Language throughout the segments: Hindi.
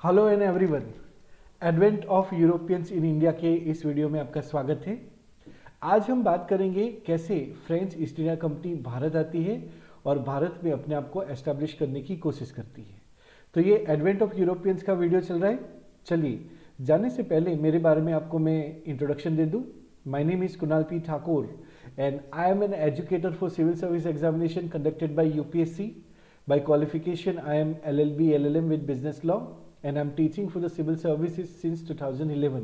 Hello and everyone, advent of Europeans in India के इस वीडियो में आपका स्वागत है। आज हम बात करेंगे कैसे French East India company Bharat आती है और भारत में अपने आप को एस्टैब्लिश करने की कोशिश करती है। तो ये एडवेंट ऑफ यूरोपियंस का वीडियो चल रहा है। चलिए, जाने से पहले मेरे बारे में आपको मैं इंट्रोडक्शन दे दूँ। My name is Kunal P Thakur and I am an educator for civil service examination conducted by UPSC. By qualification, I am LLB, LLM with business law and I'm teaching for the civil services since 2011.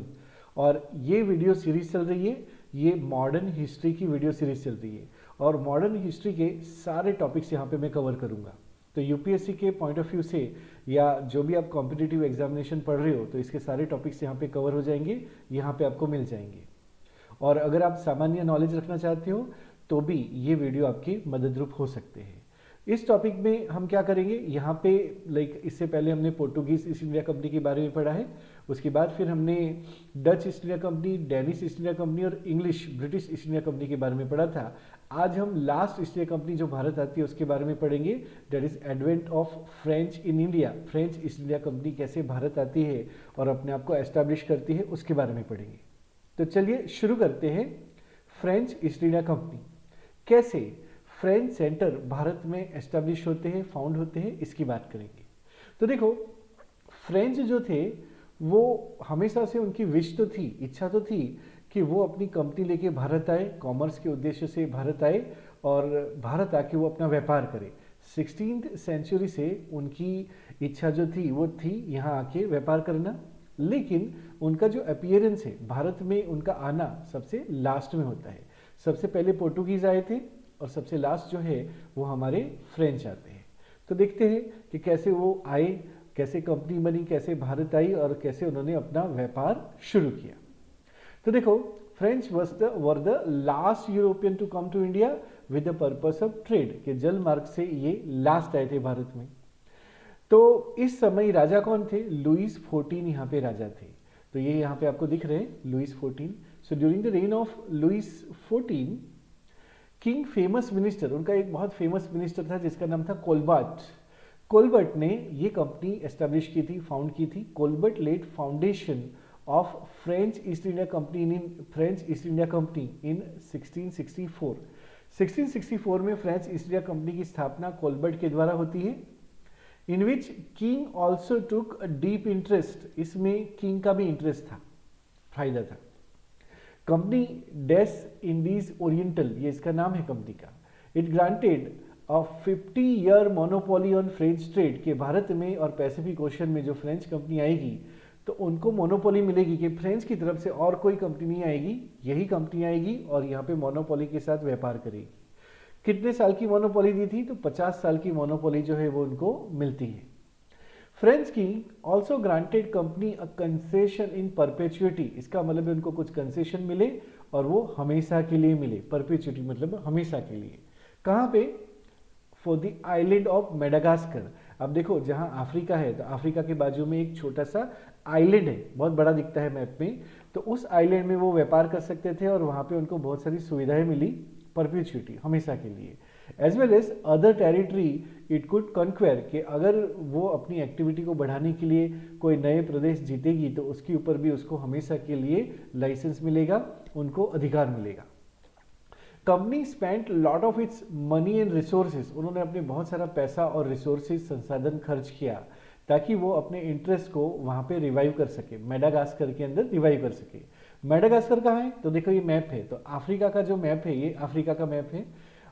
और ये वीडियो सीरीज चल रही है, ये मॉडर्न हिस्ट्री की वीडियो सीरीज चल रही है और मॉडर्न हिस्ट्री के सारे टॉपिक्स यहाँ पे मैं कवर करूँगा। तो यूपीएससी के पॉइंट ऑफ व्यू से या जो भी आप कॉम्पिटिटिव एग्जामिनेशन पढ़ रहे हो तो इसके सारे टॉपिक्स यहाँ पे कवर हो जाएंगे, यहाँ पे आपको मिल जाएंगे। और अगर आप सामान्य नॉलेज रखना चाहते हो तो भी ये वीडियो आपकी मददरूप हो सकते हैं। इस टॉपिक में हम क्या करेंगे, यहाँ पे इससे पहले हमने पोर्टुगीज ईस्ट इंडिया कंपनी के बारे में पढ़ा है, उसके बाद फिर हमने Dutch East India Company, Danish East India Company और English British East India Company के बारे में पढ़ा था। आज हम लास्ट ईस्ट इंडिया कंपनी जो भारत आती है उसके बारे में पढ़ेंगे, that is advent of French in India. French East India company कैसे भारत आती है और अपने आप को एस्टैब्लिश करती है उसके बारे में पढ़ेंगे। तो चलिए शुरू करते हैं। फ्रेंच ईस्ट इंडिया कंपनी कैसे फ्रेंच सेंटर भारत में एस्टैब्लिश होते हैं, फाउंड होते हैं, इसकी बात करेंगे। तो देखो, फ्रेंच जो थे वो हमेशा से उनकी विश तो थी, इच्छा तो थी कि वो अपनी कंपनी लेके भारत आए, कॉमर्स के उद्देश्य से भारत आए और भारत आके वो अपना व्यापार करे। 16th सेंचुरी से उनकी इच्छा जो थी वो थी यहाँ आके व्यापार करना, लेकिन उनका जो अपीयरेंस है भारत में, उनका आना सबसे लास्ट में होता है। सबसे पहले पोर्टुगीज आए थे और सबसे लास्ट जो है वो हमारे फ्रेंच आते हैं। तो देखते हैं कि कैसे वो आए, कैसे कंपनी बनी, कैसे भारत आई और कैसे उन्होंने अपना व्यापार शुरू किया। तो देखो, French were the last European to come to India with the purpose of trade, के जल मार्ग से ये लास्ट आए थे भारत में। तो इस समय राजा कौन थे? लुईस 14 यहाँ पे राजा थे। तो ये यहाँ पे आपको दिख रहे हैं, Louis 14। So during the reign of Louis 14 king famous minister, उनका एक बहुत फेमस मिनिस्टर था जिसका नाम था कोलबर्ट। कोलबर्ट ने ये कंपनी एस्टैब्लिश की थी, फाउंड की थी। Colbert led foundation of French East India Company in 1664। 1664 में फ्रेंच ईस्ट इंडिया कंपनी की स्थापना कोलबर्ट के द्वारा होती है। In which king also took a deep interest, इसमें किंग का भी इंटरेस्ट था, फायदा था। कंपनी डेस इंडीज ओरिएंटल, ये इसका नाम है कंपनी का। It granted a 50-year monopoly on French trade, के भारत में और पैसिफिक ओशन में जो फ्रेंच कंपनी आएगी तो उनको मोनोपोली मिलेगी कि फ्रेंच की तरफ से और कोई कंपनी नहीं आएगी, यही कंपनी आएगी और यहाँ पे मोनोपोली के साथ व्यापार करेगी। कितने साल की मोनोपोली दी थी? तो 50 साल की मोनोपोली जो है वो उनको मिलती है। French king also granted company अ कंसेशन इन परपेचुइटी, इसका मतलब उनको कुछ कंसेशन मिले और वो हमेशा के लिए मिले। परपेचुइटी मतलब हमेशा के लिए। कहाँ पे? For the island of Madagascar. अब देखो, जहाँ अफ्रीका है तो अफ्रीका के बाजू में एक छोटा सा आइलैंड है, बहुत बड़ा दिखता है मैप में, तो उस आइलैंड में वो व्यापार कर सकते थे और वहाँ पे उनको बहुत सारी सुविधाएं मिली, परपेचुइटी, हमेशा के लिए। As well as other territory it could conquer, कि अगर वो अपनी एक्टिविटी को बढ़ाने के लिए कोई नए प्रदेश जीतेगी तो उसके ऊपर भी उसको हमेशा के लिए लाइसेंस मिलेगा, उनको अधिकार मिलेगा। Company spent lot of its money and resources, उन्होंने अपने बहुत सारा पैसा और रिसोर्सेज, संसाधन खर्च किया ताकि वो अपने इंटरेस्ट को वहाँ पे रिवाइव कर सके, मेडागास्कर के अंदर रिवाइव कर सके। मेडागास्कर कहाँ है? तो देखो ये मैप है, तो अफ्रीका का जो मैप है ये अफ्रीका का मैप है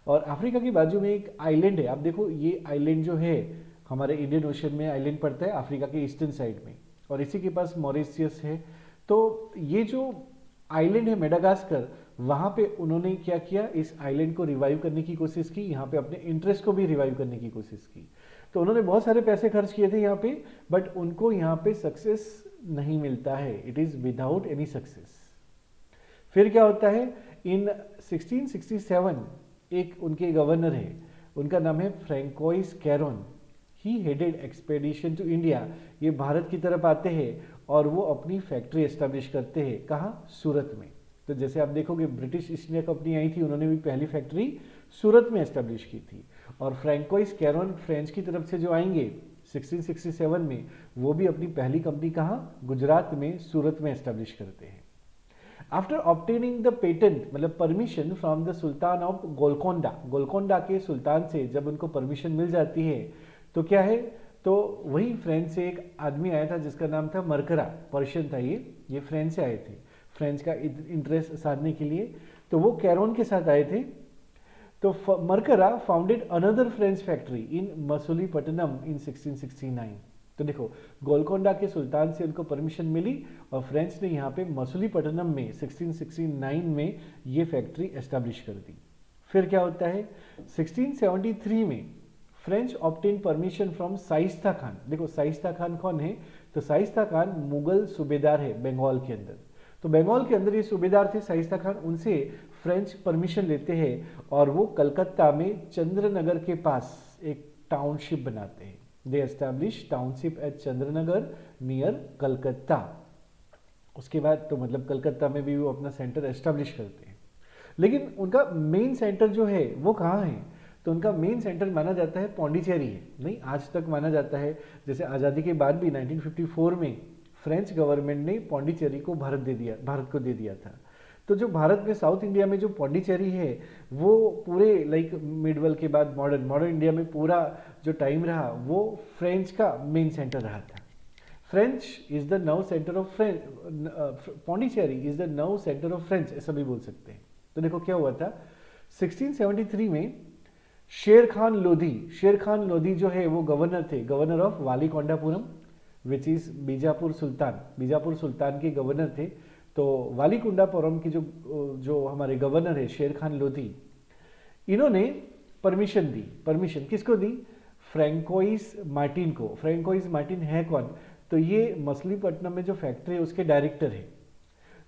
और अफ्रीका की बाजू में एक आइलैंड है। आप देखो, ये आइलैंड जो है हमारे इंडियन ओशन में आइलैंड पड़ता है अफ्रीका के ईस्टर्न साइड में, और इसी के पास मॉरिशियस है। तो ये जो आइलैंड है मेडागास्कर, वहाँ पे उन्होंने क्या किया, इस आइलैंड को रिवाइव करने की कोशिश की, यहाँ पे अपने इंटरेस्ट को भी रिवाइव करने की कोशिश की। तो उन्होंने बहुत सारे पैसे खर्च किए थे यहाँ पे, बट उनको यहाँ पे सक्सेस नहीं मिलता है, it is without any success. फिर क्या होता है, इन 1667 एक उनके गवर्नर है, उनका नाम है Francois Caron. He headed expedition to India, ये भारत की तरफ आते हैं और वो अपनी फैक्ट्री एस्टेब्लिश करते हैं। कहाँ? सूरत में। तो जैसे आप देखोगे ब्रिटिश ईस्ट इंडिया कंपनी आई थी, उन्होंने भी पहली फैक्ट्री सूरत में एस्टेब्लिश की थी। और फ्रैंकोइस कैरोन फ्रेंच की तरफ से जो आएंगे 1667 में वो भी अपनी पहली कंपनी कहाँ, गुजरात में सूरत में एस्टेब्लिश करते हैं। आफ्टर ऑब्टेनिंग द पेटेंट मतलब permission from the sultan of Golconda, Golconda के सुल्तान से जब उनको परमिशन मिल जाती है तो क्या है, तो वही फ्रेंच से एक आदमी आया था जिसका नाम था मरकरा, पर्शियन था ये फ्रेंच से आए थे फ्रेंच का इंटरेस्ट साधने के लिए, तो वो कैरोन के साथ आए थे। तो Marcara founded another French factory in Masulipatnam in 1669। तो देखो गोलकोंडा के सुल्तान से उनको परमिशन मिली और फ्रेंच ने यहाँ पे मसूलीपट्टनम में 1669 में ये फैक्ट्री एस्टेब्लिश कर दी। फिर क्या होता है, 1673 में French obtain permission from Shaista Khan. देखो शाइस्ता खान कौन है, तो शाइस्ता खान मुगल सूबेदार है बंगाल के अंदर, तो बंगाल के अंदर ये सूबेदार थे शाइस्ता खान, उनसे फ्रेंच परमिशन लेते हैं और वो कलकत्ता में चंद्रनगर के पास एक टाउनशिप बनाते हैं। They establish township at Chandernagore near Calcutta. उसके बाद तो मतलब कलकत्ता में भी वो अपना सेंटर एस्टैब्लिश करते हैं, लेकिन उनका मेन सेंटर जो है वो कहाँ है, तो उनका मेन सेंटर माना जाता है पौंडीचेरी है। नहीं, आज तक माना जाता है, जैसे आज़ादी के बाद भी 1954 में फ्रेंच गवर्नमेंट ने पौंडीचेरी को भारत को दे दिया था। तो जो भारत में साउथ इंडिया में जो पौंडीचेरी है वो पूरे लाइक मिडवल के बाद मॉडर्न इंडिया में पूरा जो टाइम रहा वो फ्रेंच का मेन सेंटर रहा था। फ्रेंच इज द नव centre of Pondicherry is the नव सेंटर ऑफ फ्रेंच, ऐसा भी बोल सकते हैं। तो देखो क्या हुआ था, 1673 में शेर खान लोधी जो है वो गवर्नर थे, governor of Valikondapuram which is Bijapur सुल्तान के गवर्नर थे। तो वालीकुंडापुरम की जो हमारे गवर्नर है शेर खान लोधी, इन्होंने परमिशन किसको दी, फ्रैंकोइस मार्टिन को। फ्रैंकोइस मार्टिन है कौन, तो ये मछलीपट्टनम में जो फैक्ट्री है उसके डायरेक्टर है।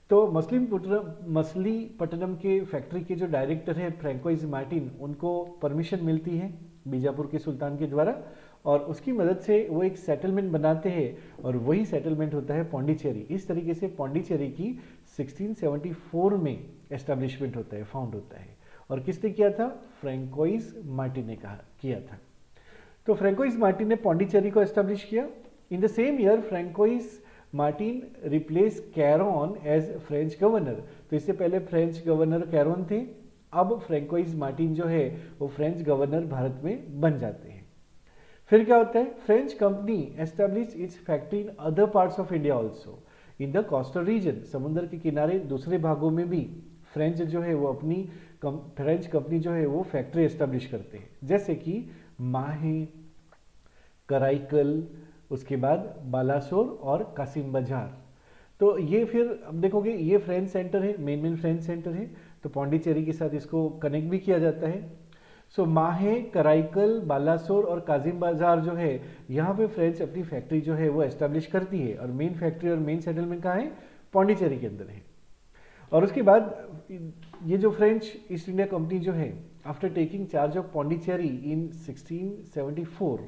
तो मछलीपट्टनम के फैक्ट्री के जो डायरेक्टर है फ्रैंकोइस मार्टिन, उनको परमिशन मिलती है बीजापुर के सुल्तान के द्वारा और उसकी मदद से वो एक सेटलमेंट बनाते हैं और वही सेटलमेंट होता है पौंडीचेरी। इस तरीके से पौंडीचेरी की 1674 में एस्टेब्लिशमेंट होता है, फाउंड होता है। और किसने किया था, फ्रैंकोइस मार्टिन ने किया था। तो फ्रैंकोइस मार्टिन ने पौंडीचेरी को एस्टेब्लिश किया। In the same year Francois Martin replace Caron as French governor. तो इससे पहले फ्रेंच गवर्नर कैरोन थे, अब फ्रैंकोइस मार्टिन जो है वो फ्रेंच गवर्नर भारत में बन जाते हैं। फिर क्या होता है, French company establish it's factory in other parts of India also in the coastal region. समुद्र के किनारे दूसरे भागों में भी फ्रेंच जो है वो अपनी फ्रेंच कंपनी जो है वो फैक्ट्री एस्टेब्लिश करते हैं, जैसे कि माहे, कराईकल, उसके बाद बालासोर और कासिम बाजार। तो ये फिर अब देखोगे ये फ्रेंच सेंटर है, मेन फ्रेंच सेंटर है, तो पौंडीचेरी के साथ इसको कनेक्ट भी किया जाता है। सो माहे, कराईकल, बालासोर और काजिम बाजार जो है यहाँ पे फ्रेंच अपनी फैक्ट्री जो है वो एस्टेब्लिश करती है और मेन फैक्ट्री और मेन सेटलमेंट कहाँ है, पौंडीचेरी के अंदर है। और उसके बाद ये जो फ्रेंच ईस्ट इंडिया कंपनी जो है after taking charge of Pondicherry in 1674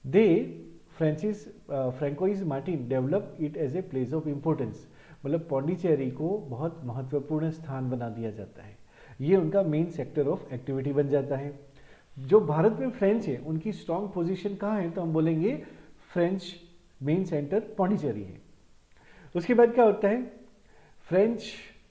they Francois Martin develop it as a place of importance. मतलब पौंडीचेरी को बहुत महत्वपूर्ण स्थान बना दिया जाता है, ये उनका मेन सेक्टर ऑफ एक्टिविटी बन जाता है। जो भारत में फ्रेंच है उनकी स्ट्रॉन्ग पोजीशन कहाँ है, तो हम बोलेंगे फ्रेंच मेन सेंटर पौंडीचेरी है। उसके बाद क्या होता है, फ्रेंच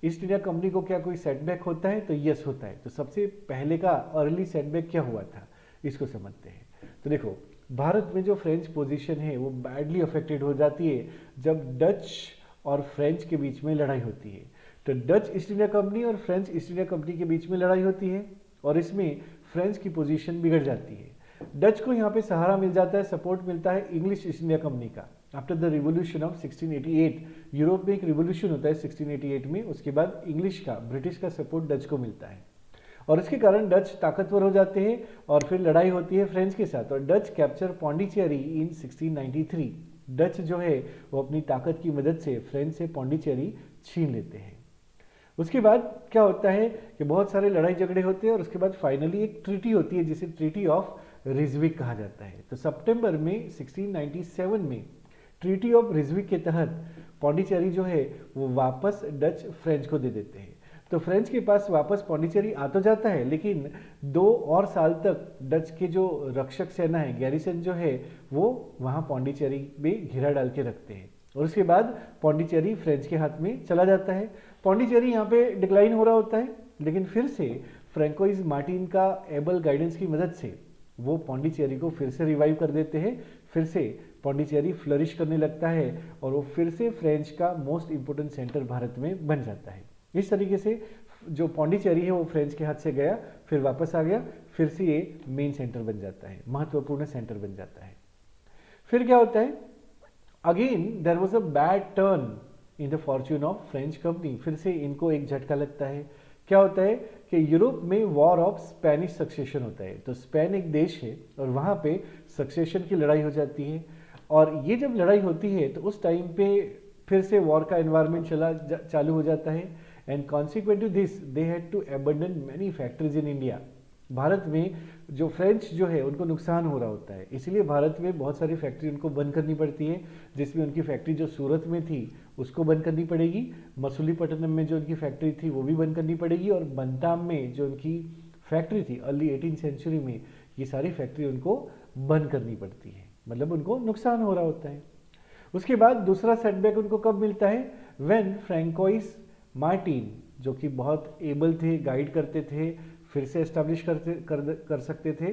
ईस्ट इंडिया कंपनी को क्या कोई सेटबैक होता है, तो यस होता है। तो सबसे पहले का अर्ली सेटबैक क्या हुआ था इसको समझते हैं। तो देखो भारत में जो फ्रेंच पोजीशन है वो बैडली अफेक्टेड हो जाती है जब डच और फ्रेंच के बीच में लड़ाई होती है। तो डच ईस्ट इंडिया कंपनी और फ्रेंच ईस्ट इंडिया कंपनी के बीच में लड़ाई होती है और इसमें फ्रेंच की पोजीशन बिगड़ जाती है। डच को यहाँ पे सहारा मिल जाता है, सपोर्ट मिलता है इंग्लिश ईस्ट इंडिया कंपनी का। After the revolution of 1688, Europe में एक रिवोल्यूशन होता है 1688 में, उसके बाद इंग्लिश का, ब्रिटिश का सपोर्ट डच को मिलता है और इसके कारण डच ताकतवर हो जाते हैं और फिर लड़ाई होती है फ्रेंच के साथ और Dutch capture Pondicherry in 1693। Dutch जो है वो अपनी ताकत की मदद से फ्रेंच से पौंडीचेरी छीन लेते हैं। उसके बाद क्या होता है कि बहुत सारे लड़ाई झगड़े होते हैं और उसके बाद फाइनली एक ट्रीटी होती है जिसे ट्रीटी ऑफ रिजविक कहा जाता है। तो सितंबर में 1697 में ट्रीटी ऑफ रिजविक के तहत पौंडीचेरी जो है वो वापस डच फ्रेंच को दे देते हैं। तो फ्रेंच के पास वापस पौंडीचेरी आ तो जाता है, लेकिन 2 और साल तक डच के जो रक्षक सेना है, गैरिसन जो है, वो वहाँ पौंडीचेरी में घेरा डाल के रखते हैं और उसके बाद पौंडीचेरी फ्रेंच के हाथ में चला जाता है। पौंडीचेरी यहाँ पे डिक्लाइन हो रहा होता है, लेकिन फिर से फ्रैंकोइज मार्टिन का एबल गाइडेंस की मदद से वो पौंडीचेरी को फिर से रिवाइव कर देते हैं। फिर से पौंडीचेरी फ्लरिश करने लगता है और वो फिर से फ्रेंच का मोस्ट इंपोर्टेंट सेंटर भारत में बन जाता है। इस तरीके से जो पौंडीचेरी है वो फ्रेंच के हाथ से गया, फिर वापस आ गया, फिर से ये मेन सेंटर बन जाता है, महत्वपूर्ण सेंटर बन जाता है। फिर क्या होता है, again there was a bad turn in the fortune of French company. फिर से इनको एक झटका लगता है। क्या होता है कि यूरोप में वॉर ऑफ स्पेनिश सक्सेशन होता है। तो स्पेन एक देश है और वहाँ पे सक्सेशन की लड़ाई हो जाती है, और ये जब लड़ाई होती है तो उस टाइम पे फिर से वॉर का एनवायरनमेंट चालू हो जाता है। And consequent to this they had to abandon many factories in India. भारत में जो फ्रेंच जो है उनको नुकसान हो रहा होता है, इसलिए भारत में बहुत सारी फैक्ट्री उनको बंद करनी पड़ती है, जिसमें उनकी फैक्ट्री जो सूरत में थी उसको बंद करनी पड़ेगी, मसूलीपट्टनम में जो उनकी फैक्ट्री थी वो भी बंद करनी पड़ेगी, और बंटाम में जो उनकी फैक्ट्री थी अर्ली 18th सेंचुरी में, ये सारी फैक्ट्री उनको बंद करनी पड़ती है, मतलब उनको नुकसान हो रहा होता है। उसके बाद दूसरा सेटबैक उनको कब मिलता है, व्हेन फ्रैंकोइस मार्टिन, जो कि बहुत एबल थे, गाइड करते थे, फिर से एस्टैब्लिश कर सकते थे,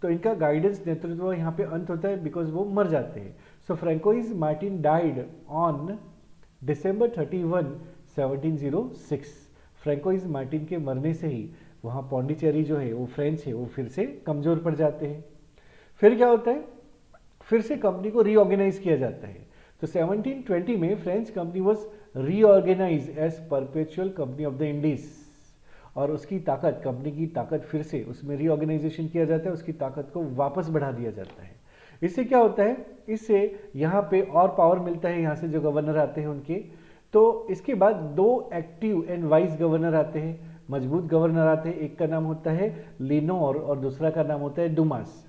तो इनका गाइडेंस नेतृत्व यहाँ पे अंत होता है बिकॉज वो मर जाते हैं। So Francois Martin died on December 31, 1706। फ्रैंकोइस मार्टिन के मरने से ही वहाँ पौंडीचेरी जो है वो फ्रेंच है वो फिर से कमजोर पड़ जाते हैं। फिर क्या होता है, फिर से कंपनी को रीऑर्गेनाइज किया जाता है। तो 1720 में French company was reorganise as perpetual company of the Indies, और उसकी ताकत, कंपनी की ताकत फिर से उसमें रीऑर्गेनाइजेशन किया जाता है, उसकी ताकत को वापस बढ़ा दिया जाता है। इससे क्या होता है, इससे यहाँ पे और पावर मिलता है यहाँ से जो गवर्नर आते हैं उनके। तो इसके बाद 2 एक्टिव एंड वाइस गवर्नर आते हैं, मजबूत गवर्नर आते हैं। एक का नाम होता है लिनोर और दूसरा का नाम होता है डुमास।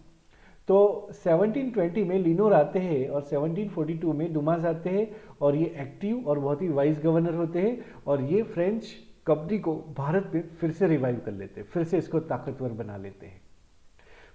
तो 1720 में लिनोर आते हैं और 1742 में डुमास आते हैं, और ये एक्टिव और बहुत ही वाइस गवर्नर होते हैं, और ये फ्रेंच कंपनी को भारत में फिर से रिवाइव कर लेते हैं, फिर से इसको ताकतवर बना लेते हैं।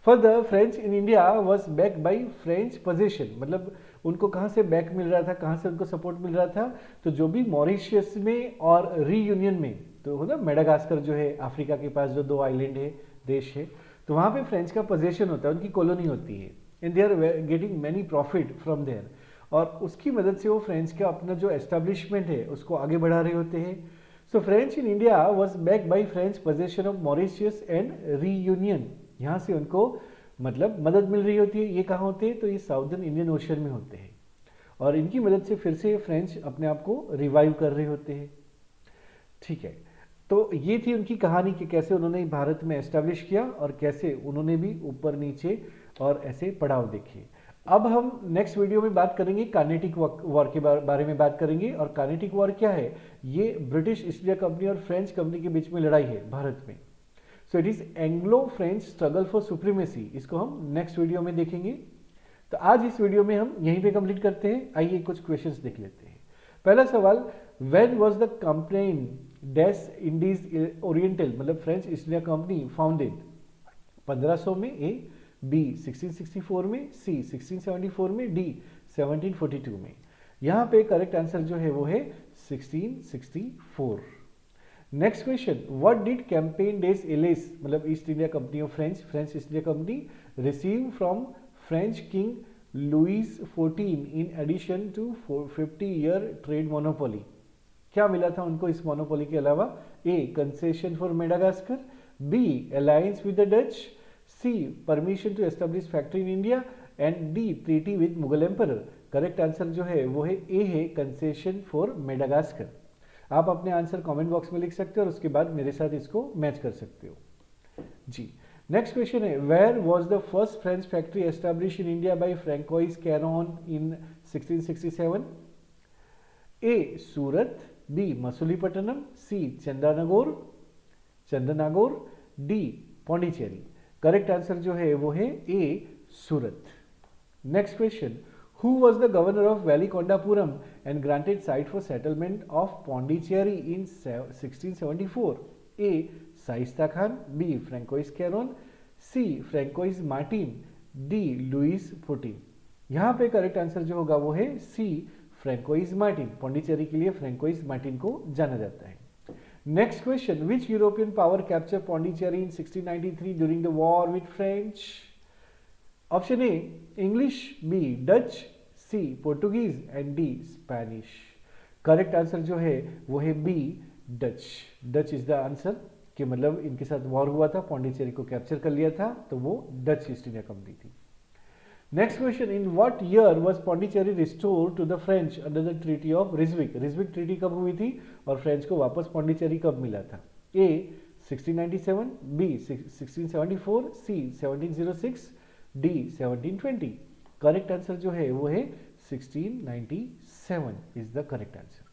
Further French in India was back by French position, मतलब उनको कहाँ से बैक मिल रहा था, कहाँ से उनको सपोर्ट मिल रहा था, तो जो भी मॉरिशियस में और रीयूनियन में, तो हो ना मेडागास्कर जो है अफ्रीका के पास जो 2 आइलैंड है, देश है, तो वहाँ पे फ्रेंच का पोजीशन होता है, उनकी कॉलोनी होती है, and they are getting many profit from there, और उसकी मदद से वो फ्रेंच का अपना जो एस्टेब्लिशमेंट है उसको आगे बढ़ा रहे होते हैं। सो French in India was back by French position of Mauritius and reunion. यहाँ से उनको मतलब मदद मिल रही होती है। ये कहाँ होते हैं, तो ये साउदर्न इंडियन ओशन में होते हैं, और इनकी मदद से फिर से फ्रेंच अपने आप को रिवाइव कर रहे होते हैं। ठीक है, तो ये थी उनकी कहानी कि कैसे उन्होंने भारत में एस्टैब्लिश किया और कैसे उन्होंने भी ऊपर नीचे और ऐसे पड़ाव देखे। अब हम नेक्स्ट वीडियो में बात करेंगे कार्नेटिक वॉर के बारे में बात करेंगे। और कार्नेटिक वॉर क्या है, ये ब्रिटिश ईस्ट इंडिया कंपनी और फ्रेंच कंपनी के बीच में लड़ाई है भारत में। So it is Anglo French struggle for supremacy, इसको हम नेक्स्ट वीडियो में देखेंगे। तो आज इस वीडियो में हम यहीं पे कंप्लीट करते हैं। आइए कुछ क्वेश्चंस देख लेते हैं। पहला सवाल, when was the compagnie des Indies oriental, मतलब French East India Company founded, 1500 में, ए, बी 1664 में, सी 1674 में, डी 1742 में। यहाँ पे करेक्ट आंसर जो है वो है 1664। Next question, what did compagnie des एलिस, मतलब East India Company of French East India Company receive from French king Louis 14 in addition to 50-year trade monopoly. क्या मिला था उनको इस मोनोपोली के अलावा, A concession for Madagascar, B alliance with the Dutch, C permission to establish factory in India, and D treaty with Mughal emperor. Correct answer जो है वो है ए है कंसेशन फॉर मेडागास्कर। आप अपने आंसर कमेंट बॉक्स में लिख सकते हो और उसके बाद मेरे साथ इसको मैच कर सकते हो जी। नेक्स्ट क्वेश्चन है, where was the first French factory establish in India by Francois Caron in 1667? A Surat, B Masulipatnam, C Chandernagore, D Pondicherry. Correct answer जो है वो है A Surat. Next question, Who was the governor of Valikondapuram and granted site for settlement of Pondicherry in 1674? A. Shaista Khan, B. Francois Caron, C. Francois Martin, D. Louis Putin. यहाँ पे करेक्ट आंसर जो होगा वो है सी, फ्रैंकोइज मार्टिन। पौंडीचेरी के लिए फ्रैंकोइज मार्टिन को जाना जाता है। Next question, which European power capture Pondicherry in 1693 during the war with French? Option A English, B Dutch, C Portuguese and D Spanish. Correct answer जो है वो है B Dutch. Dutch is the answer, कि मतलब इनके साथ वॉर हुआ था, पौंडीचेरी को कैप्चर कर लिया था, तो वो डच ईस्ट इंडिया कंपनी थी। Next question, in what year was Pondicherry restored to the French under the treaty of Ryswick? Ryswick treaty कब हुई थी और फ्रेंच को वापस पौंडीचेरी कब मिला था? ए 1697, बी 1674, सी 1706, डी 1720। करेक्ट आंसर जो है वो है 1697 is the correct answer.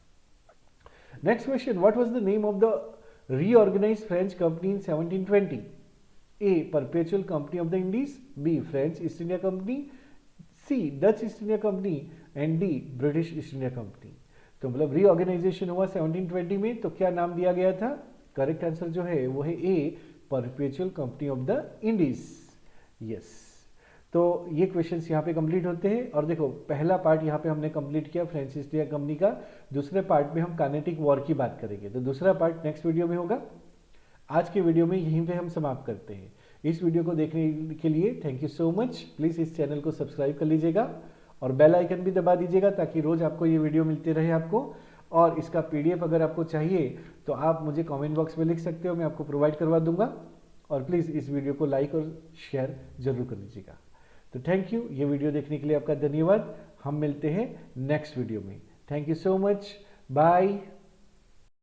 Next question, what was the name of the reorganized French company in 1720? A. Perpetual Company of the Indies, B. French East India Company, C. Dutch East India Company and D. British East India Company। तो मतलब रीऑर्गेनाइजेशन हुआ 1720 में, तो क्या नाम दिया गया था? करेक्ट आंसर जो है वो है A, perpetual company of the Indies. Yes, तो ये क्वेश्चंस यहाँ पे कंप्लीट होते हैं। और देखो, पहला पार्ट यहाँ पे हमने कंप्लीट किया फ्रेंच ईस्ट इंडिया कंपनी का। दूसरे पार्ट में हम कानेटिक वॉर की बात करेंगे, तो दूसरा पार्ट नेक्स्ट वीडियो में होगा। आज के वीडियो में यहीं पे हम समाप्त करते हैं। इस वीडियो को देखने के लिए thank you so much. Please इस चैनल को सब्सक्राइब कर लीजिएगा और बेल आइकन भी दबा दीजिएगा, ताकि रोज आपको ये वीडियो मिलते रहे आपको। और इसका PDF अगर आपको चाहिए तो आप मुझे कमेंट बॉक्स में लिख सकते हो, मैं आपको प्रोवाइड करवा दूंगा। और प्लीज़ इस वीडियो को लाइक और शेयर जरूर कर लीजिएगा। तो थैंक यू, ये वीडियो देखने के लिए आपका धन्यवाद। हम मिलते हैं नेक्स्ट वीडियो में। Thank you so much, bye.